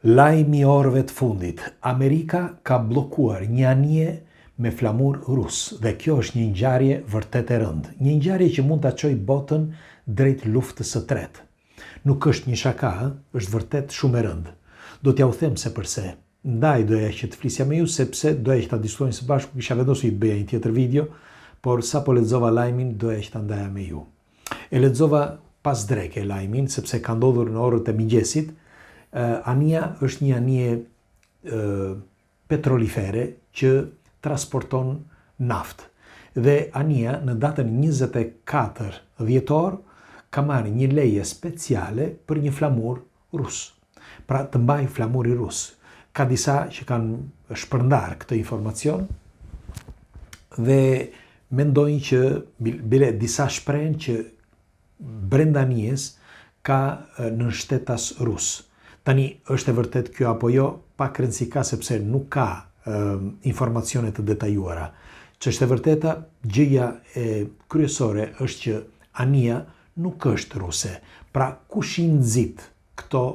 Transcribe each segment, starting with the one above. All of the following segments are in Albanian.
Lajmi i orëve të fundit. Amerika ka bllokuar një anije me flamur rus dhe kjo është një ngjarje vërtet e rëndë. Një ngjarje që mund ta çojë botën drejt luftës së tretë. Nuk është një shaka, është vërtet shumë e rëndë. Do t'ja u them se përse. Ndaj doja që të flisja me ju sepse doja që ta diskutojmë së bashku, kisha vendosur të bëja një tjetër video, por sa po lexova lajmin doja që ta ndaja me ju. E lexova pas dreke lajmin sepse ka ndodhur në orët e mëngjesit. Anija është një anije petrolifere që transporton naftë. Dhe anija në datën 24 dhjetor ka marrë një leje speciale për një flamur rus. Pra të mbaj flamuri rus. Ka disa që kanë shpërndar këtë informacion dhe mendojnë që bile disa shprehen që brenda anijes ka nënshtetas rus. Tani, është e vërtet kjo apo jo, pak rëndësi ka sepse nuk ka informacione të detajuara. Që është e vërteta, gjëja e kryesore është që anija nuk është ruse. Pra, kush i nxit këto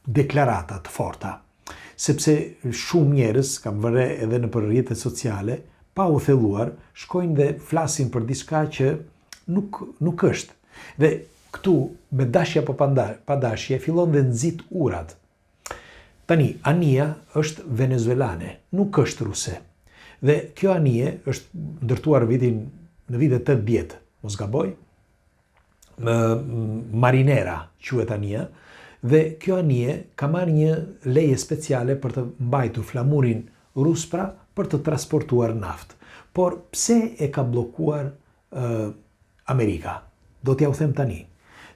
deklarata të forta? Sepse shumë njerëz, kam vëre edhe në për rrjetet sociale, pa u thelluar, shkojnë dhe flasin për diçka që nuk është. Dhe këtu, me dashje apo pa dashje, fillon dhe nxit urat. Tani, anija është venezuelane, nuk është ruse. Dhe kjo anije është ndërtuar në vitet 80, mos gaboj, Marinera quhet anija, dhe kjo anije ka marrë një leje speciale për të mbajtur flamurin rus pra për të transportuar naftë. Por pse e ka bllokuar Amerika? Do t'ja u them tani.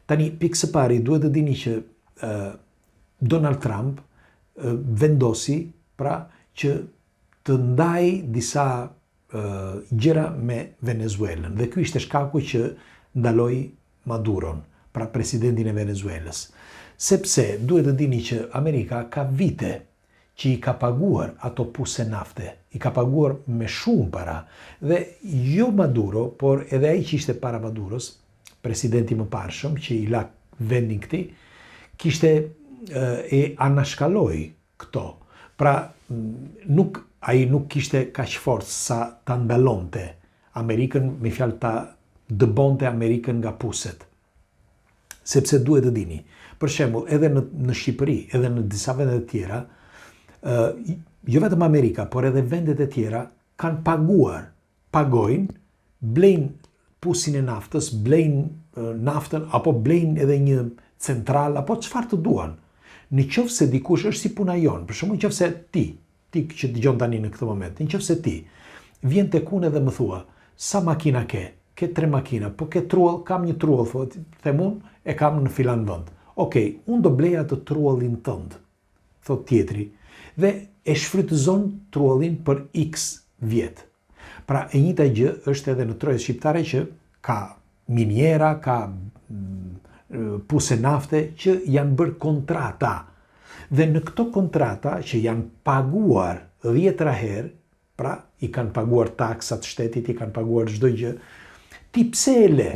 Tani, pikë së pari, duhet të dini që Donald Trump vendosi pra që të ndaj disa gjëra me Venezuelën. Dhe ky ishte shkaku që ndaloi Maduron, pra presidentin e Venezuelës. Sepse duhet të dini që Amerika ka vite që i ka paguar ato puse nafte, i ka paguar me shumë para. Dhe jo Maduro, por edhe ai që ishte para Maduros, presidenti më parshëm që i la vendin këtij, kishte e anashkaloi këto. Pra, ai nuk kishte kaq forcë sa ta ndalonte Amerikën, me fjalë ta dëbonte Amerikën nga puset. Sepse duhet të dini, për shembull, edhe në Shqipëri, edhe në disa vende të tjera, jo vetëm Amerika, por edhe vendet e tjera kanë pagojnë, blejnë pusin e naftës, blejnë naftën, apo blejnë edhe një central, apo çfarë të duan. Në qoftë se dikush është si puna jonë, për shembull, në qoftë se ti që dëgjon tani në këtë moment, në qoftë se ti vjen tek unë dhe më thua, sa makina ke? Ke 3 makina, po ke truall, kam një truall, them unë, e kam në filan vend. Okej, unë do bleja të truallin tënd, thot tjetri, dhe e shfrytëzon truallin për X vjet. Pra, e njëjta gjë është edhe në trojës shqiptare që ka miniera, ka puse nafte që janë bërë kontrata. Dhe në këto kontrata që janë paguar 10 herë, pra i kanë paguar taksat shtetit, i kanë paguar çdo gjë, ti pse e le?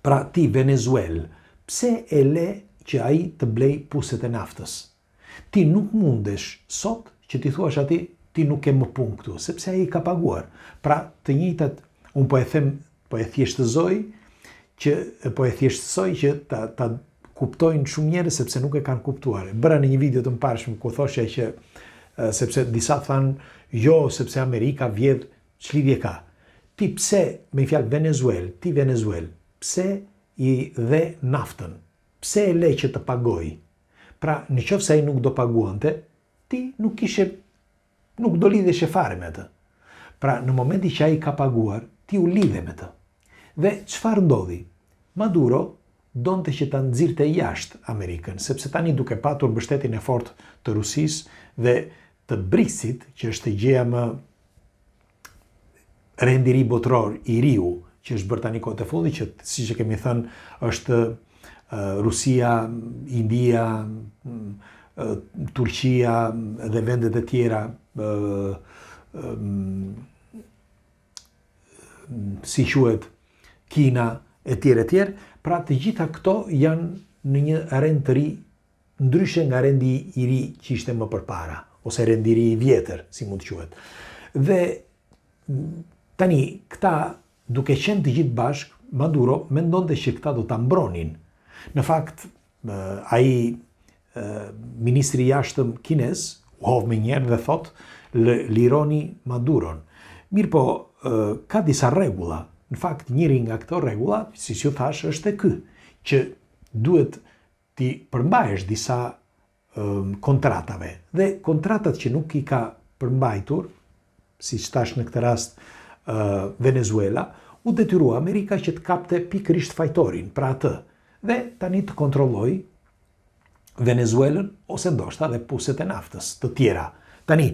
Pra ti Venezuel, pse e le që ai të blej puset e naftës? Ti nuk mundesh sot që ti thuash atij ti nuk ke më punë këtu, sepse ai ka paguar. Pra, të njëjtat, unë po e thjeshtësoj që ta kuptojnë shumë njerëz sepse nuk e kanë kuptuar. Bëra në një video të mparshëm ku thoshe që sepse disa thanë, jo, sepse Amerika vjedh, ç'lidhje ka? Ti pse, me fjalë Venezuel, pse i dhe naftën? Pse e le që të pagoj? Pra, në qoftë se ai nuk do paguante, ti nuk do lidheshe fare me të. Pra, në momenti që ai ka paguar, ti u lidhe me të. Dhe çfarë ndodhi? Maduro donte që ta nxirte jashtë Amerikën, sepse tani duke patur mbështetjen e fortë të Rusisë dhe të BRICS-it, që është gjëja më rendiri botror i riu, që është bërë tani kohët e fundit, që siç e kemi thënë, është Rusia, India, Turqia dhe vendet e tjera, si quhet Kina, e tjerë. Pra të gjitha këto janë në një rend të ri, ndryshe nga rendi i ri që ishte më përpara, ose rendi i ri i vjetër, si mund të quhet. Dhe tani, këta, duke qenë të gjithë bashk, Maduro mendonte që këta do ta mbronin. Në fakt, ai ministri i jashtëm kinez u hodh më njëherë dhe thot lironi Maduron. Mirë po, ka disa rregulla. Në fakt, njëri nga këto rregulla, siç ju thash, është ky, që duhet ti përmbahesh disa kontratave. Dhe kontratat që nuk i ka përmbajtur, siç thash në këtë rast Venezuela, u detyrua Amerika që të kapte pikërisht fajtorin, pra atë, dhe tani të kontrolloj Venezuelën ose ndoshta dhe puset e naftës të tjera. Tani,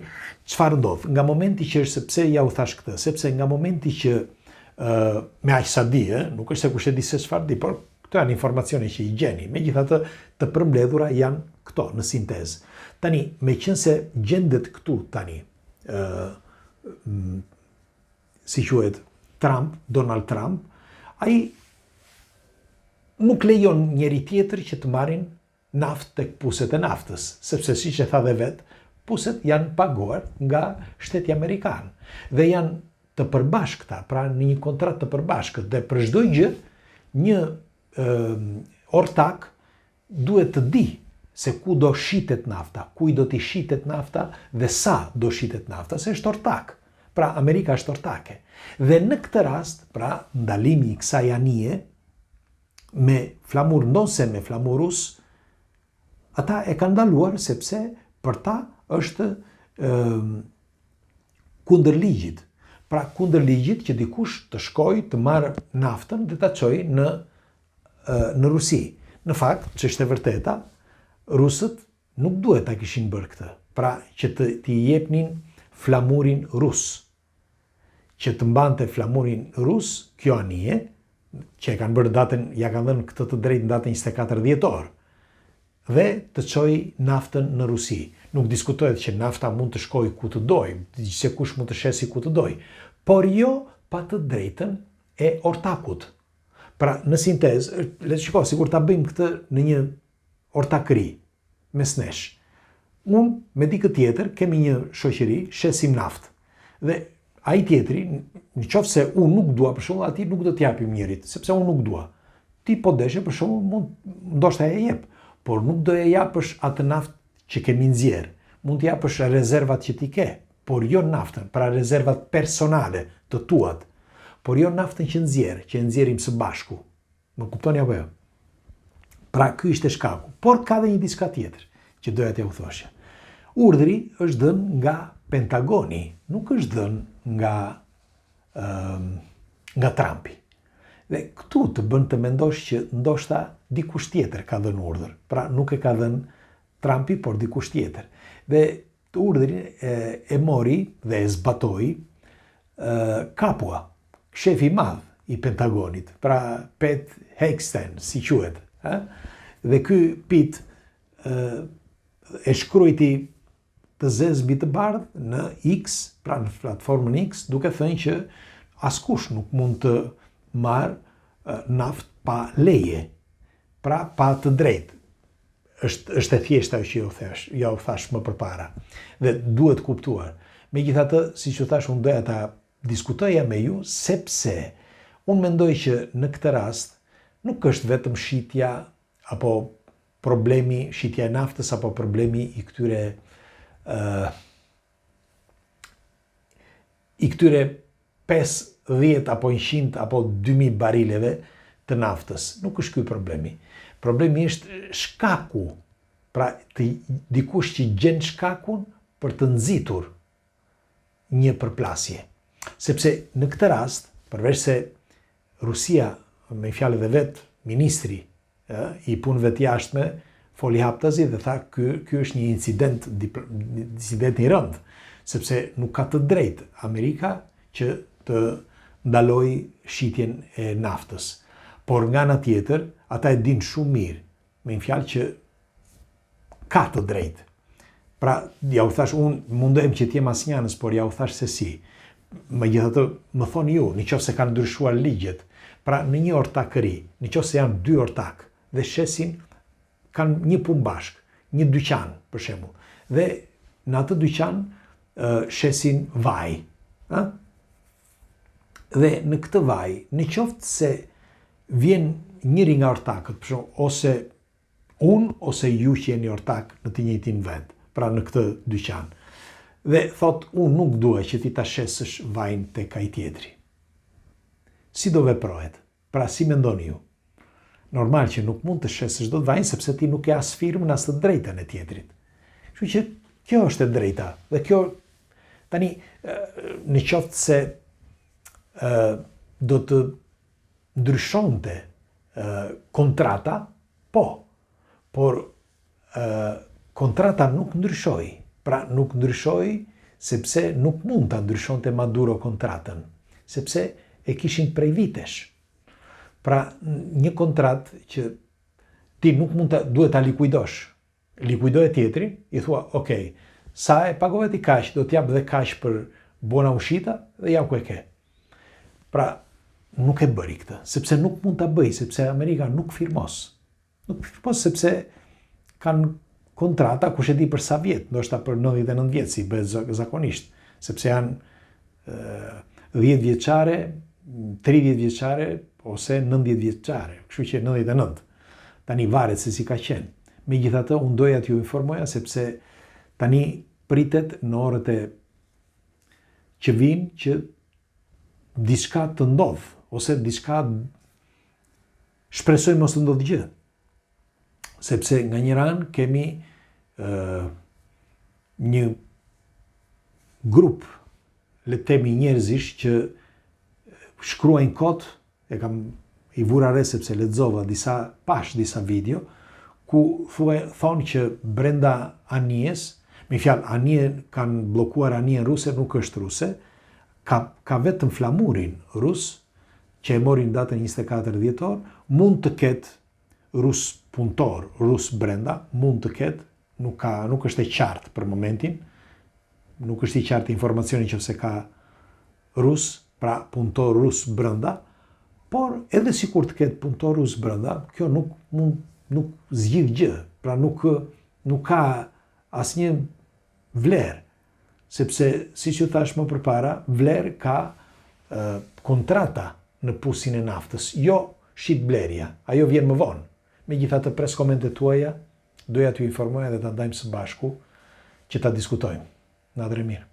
çfarë ndodh? Nga momenti që sepse ja u thash këtë, sepse nga momenti që me aq sa di, nuk është se kush e di se çfarë di, por këto janë informacione që i gjeni. Megjithatë, të përmbledhura janë këto në sintezë. Tani, meqense gjendet këtu tani, si quhet Donald Trump, ai nuk lejon njëri tjetër që të marrin naftë tek puset e naftës, sepse siç e tha dhe vet, puset janë paguar nga shteti amerikan dhe janë të përbashkëta, pra në një kontratë të përbashkët, dhe për çdo gjë një ortak duhet të di se ku do shitet nafta, ku i do t'i shitet nafta dhe sa do shitet nafta, se është ortak. Pra, Amerika është ortake. Dhe në këtë rast, pra, ndalimi i kësaj anije me flamur, ndonse me flamur rus, ata e kanë ndaluar sepse për ta është kundër ligjit. Pra, kundër ligjit që dikush të shkojë të marrë naftën dhe ta çojë në Rusi. Në fakt, ç'është e vërteta, rusët nuk duhet ta kishin bërë këtë. Pra, që t'i jepnin flamurin rus. Që të mbante flamurin rus, kjo anije, që e kanë bërë datën, ja kanë dhënë këtë të drejtë në datën 24 dhjetor, dhe të çojë naftën në Rusi. Nuk diskutohet që nafta mund të shkojë ku të dojë, se kush mund të shesi ku të dojë, por jo pa të drejtën e ortakut. Pra, në sintezë, le të shikoj, sigur ta bëjmë këtë në një ortakëri mes nesh. Unë me dikë tjetër kemi një shoqëri, shesim naftë. Dhe ai tjetri, në qoftë se unë nuk dua, për shembull, atij nuk do t'japim njërit, sepse unë nuk dua. Ti po deshe, për shembull, ndoshta e jep, por nuk do e japësh atë naftë që kemi nxjerr. Mund të japësh rezervat që ti ke, por jo naftën, pra rezervat personale të tuat, por jo naftën që nxjerrim së bashku. Më kuptoni apo jo? Pra, ky ishte shkaku. Por ka dhe një diçka tjetër që doja t'ja u thosha. Urdhri është dhënë nga Pentagoni, nuk është dhënë nga Trumpi. Dhe këtu të bën të mendosh që ndoshta dikush tjetër ka dhënë urdhër. Pra, nuk e ka dhënë Trumpi, por dikush tjetër. Dhe të urdhrin e mori dhe e zbatoi kapua, shefi i madh i Pentagonit, pra Pete Hegseth, si quhet. Dhe ky Pete e shkruajti të zezë mbi të bardhë në X, pra në platformën X, duke thënë që askush nuk mund të marrë naftë pa leje, pra pa të drejtë. Është e thjeshtë ajo që ja u thash më përpara. Dhe duhet kuptuar. Megjithatë, siç u thash, unë doja ta diskutoja me ju, sepse unë mendoj që në këtë rast nuk është vetëm shitja apo problemi, shitja e naftës apo problemi i këtyre 50 apo 100 apo 2000 barileve të naftës. Nuk është ky problemi. Problemi është shkaku. Pra, dikush që gjen shkakun për të nxitur një përplasje. Sepse në këtë rast, përveç se Rusia, me fjalët e vet, ministri i punëve të jashtme, foli haptazi dhe tha ky është një incident i rënd, sepse nuk ka të drejtë Amerika që të ndalojë shitjen e naftës. Por nga ana tjetër, ata e dinë shumë mirë, me një fjalë që ka të drejtë. Pra, ja u thash, unë mundohem që t'jem asnjanës, por ja u thash se si. Megjithatë, më thoni ju, nëse kanë ndryshuar ligjet, pra në një ortakëri, nëse janë 2 ortak dhe shesin kanë një punë bashkë, një dyqan, për shembull. Dhe në atë dyqan shesin vaj. Dhe në këtë vaj, në qoftë se vjen njëri nga ortakët, për shembull, ose unë ose ju që jeni ortak në të njëjtin vend, pra në këtë dyqan. Dhe thot, unë nuk dua që ti ta shesësh vajin tek ai tjetri. Si do veprohet? Pra si mendoni ju? Normal që nuk mund të shesësh dot vajin sepse ti nuk ke as firmën as të drejtën e tjetrit. Kështu që kjo është e drejta. Dhe kjo tani në qoftë se do të ndryshonte kontrata, po. Por kontrata nuk ndryshoi. Pra nuk ndryshoi sepse nuk mund ta ndryshonte Maduro kontratën, sepse e kishin prej vitesh. Pra një kontratë që ti nuk mund duhet ta likuidosh. Likuidoje tjetrin, i thua, okay, sa e pagove ti kaq, do t'jap dhe kaq për bona ushita dhe ja ku e ke. Pra nuk e bëri këtë, sepse nuk mund ta bëj, sepse Amerika nuk firmos. Nuk firmos sepse kanë kontrata, kush e di për sa vjet, ndoshta për 99 vjet, si bëhet zakonisht, sepse janë 10 vjeçare, 30 vjeçare ose 90 vjeçare, kështu që 99. Tani varet se si ka qenë. Megjithatë, unë doja t'ju informoja sepse tani pritet në orët që vinë që diçka të ndodh, ose diçka shpresoj mos të ndodh gjë. Sepse nga një ran kemi një grup, le të themi njerëzish që shkruajnë kod, i vura re sepse lexova disa video, ku thonë që brenda anijes, me fjalë, anije kanë bllokuar anijen ruse, nuk është ruse, ka vetëm flamurin rus, që e morin datën 24 dhjetor, mund të ketë rus punëtor, rus brenda, mund të ketë, nuk është e qartë për momentin, nuk është i qartë informacioni që se ka rus, pra punëtor rus brenda, por edhe sikur të ketë punëtor rus brenda, kjo nuk zgjidh gjë, pra nuk ka asnjë vlerë, sepse, siç ju thash më përpara, vlerë ka kontrata në pusin e naftës, jo shitblerja, ajo vjen më vonë. Megjithatë, pres komentet tuaja, doja t'ju informoja dhe ta ndajmë së bashku që ta diskutojmë. Natën e mirë.